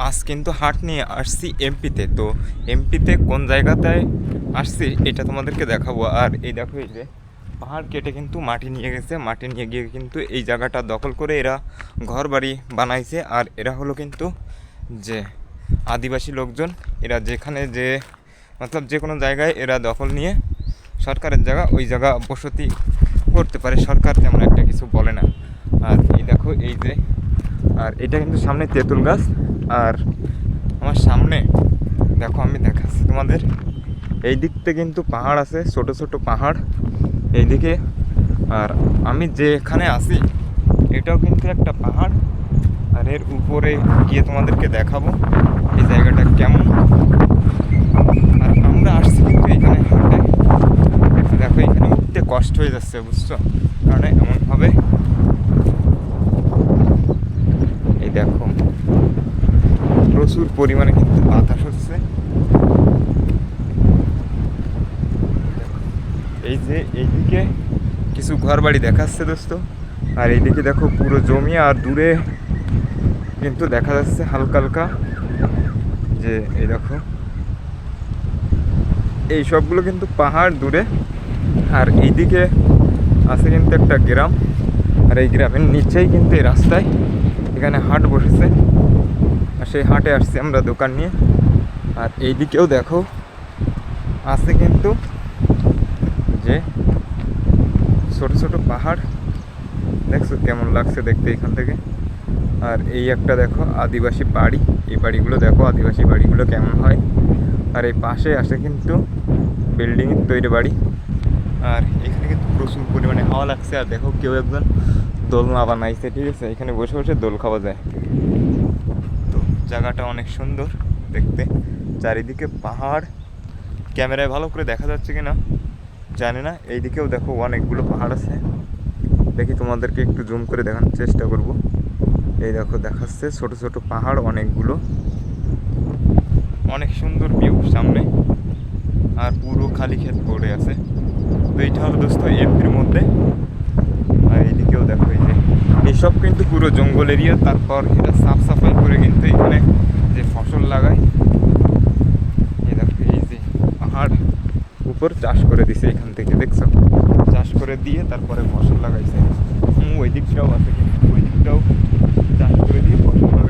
আজ কিন্তু হাট নিয়ে আসছি এমপিতে। তো এমপিতে কোন জায়গাটায় আসছি এটা তোমাদেরকে দেখাবো। আর এই দেখো, এই যে পাহাড় কেটে কিন্তু মাটি নিয়ে গেছে, মাটি নিয়ে গিয়ে কিন্তু এই জায়গাটা দখল করে এরা ঘর বাড়ি বানাইছে। আর এরা হলো কিন্তু যে আদিবাসী লোকজন, এরা যেখানে যে মতলব যে কোনো জায়গায় এরা দখল নিয়ে সরকারের জায়গা ওই জায়গা বসতি করতে পারে, সরকার তেমন একটা কিছু বলে না। আর এই দেখো, এই যে আর এটা কিন্তু সামনে তেঁতুল গাছ। আর আমার সামনে দেখো, আমি দেখাচ্ছি তোমাদের, এই দিকতে কিন্তু পাহাড় আছে, ছোট ছোট পাহাড় এইদিকে। আর আমি যেখানে আছি এটাও কিন্তু একটা পাহাড়। আর এর উপরে গিয়ে তোমাদেরকে দেখাবো এই জায়গাটা কেমন। আর আমরা আসছি কিন্তু এখানে হাটে। দেখো, এখানে উঠতে কষ্ট হয়ে যাচ্ছে, বুঝছো, কারণ এমনভাবে এই দেখো প্রচুর পরিমাণে কিন্তু বাতাস হচ্ছে। এই যে এইদিকে কিছু ঘর বাড়ি দেখাচ্ছে দোস্ত, আর এইদিকে দেখো পুরো জমি, আর দূরে কিন্তু দেখা যাচ্ছে হালকা হালকা যে এই দেখো এই সবগুলো কিন্তু পাহাড় দূরে। আর এইদিকে আছে কিন্তু একটা গ্রাম, আর এই গ্রামের নিচেই কিন্তু এই রাস্তায় এখানে হাট বসেছে। আর সেই হাটে আসছি আমরা দোকান নিয়ে। আর এইদিকেও দেখো আছে কিন্তু যে ছোট ছোট পাহাড়, দেখছো কেমন লাগছে দেখতে এখান থেকে। আর এই একটা দেখো আদিবাসী বাড়ি, এই বাড়িগুলো দেখো আদিবাসী বাড়িগুলো কেমন হয়। আর এই পাশে আসে কিন্তু বিল্ডিংয়ের তৈরি বাড়ি। আর এখানে কিন্তু প্রচুর পরিমাণে হাওয়া লাগছে। আর দেখো কেউ একজন দোলনা বানাইছে, ঠিক আছে, এখানে বসে বসে দোল খাওয়া যায়। তো জায়গাটা অনেক সুন্দর দেখতে, চারিদিকে পাহাড়। ক্যামেরায় ভালো করে দেখা যাচ্ছে কি না জানি না। এইদিকেও দেখো অনেকগুলো পাহাড় আছে, দেখি তোমাদেরকে একটু জুম করে দেখানোর চেষ্টা করব। এই দেখো দেখাচ্ছে ছোট ছোট পাহাড় অনেকগুলো, অনেক সুন্দর ভিউ সামনে। আর পুরো খালি ক্ষেত পড়ে আছে। তো এইটা হলো দোস্ত এমপির মধ্যে। আর এইদিকেও দেখো, এই যে এইসব কিন্তু পুরো জঙ্গল এরিয়া। তারপর এটা সাফ সাফাই করে কিন্তু এখানে যে ফসল লাগায়, এই দেখো এই যে পাহাড় উপর চাষ করে দিছে, এখান থেকে দেখছো চাষ করে দিয়ে তারপরে ফসল লাগাইছে। ওই দিকটাও আছে কিন্তু ওই দিকটাও চাষ করে দিয়ে ফসল লাগাইছে।